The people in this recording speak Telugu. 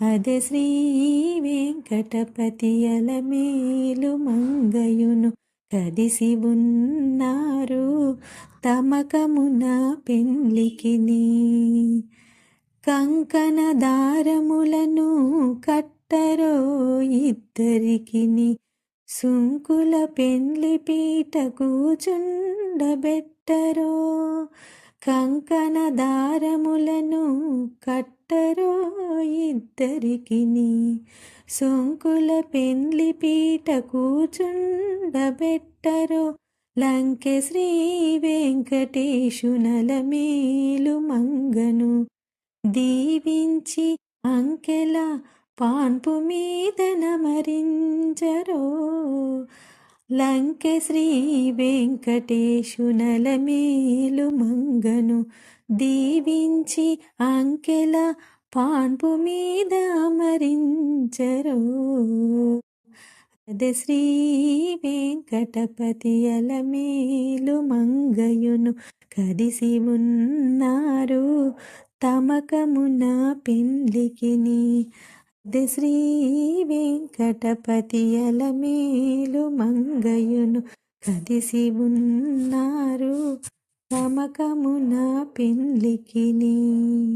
అదే శ్రీ వెంకటపతి అలమేలు మంగయును కదిసి ఉన్నారు తమకమున పెండ్లికిని. కంకణ దారములను కట్టరో ఇద్దరికిని, సుంకుల పెండ్లి పీట కూచుండబెట్టరో. కంకణ దారములను కట్టరో ఇద్దరికిని, సుంకుల పెండ్లి పీట కూచుండబెట్టరో. లంకె శ్రీ వెంకటేశునలమేలు మంగను దీవించి అంకెల పాన్పు మీద నమరించరో. లంకె శ్రీ వెంకటేశునలమేలు మంగను దీవించి అంకెల పాన్పు మీద అమరించరో. అదే శ్రీ వెంకటపతి అలమేలు మంగయును కదిసి ఉన్నారు తమకమున పెండ్లికిని. అదే శ్రీ వెంకటపతి అలమేలు మంగయును కదిసి ఉన్నారు తమకమున పెండ్లికిని.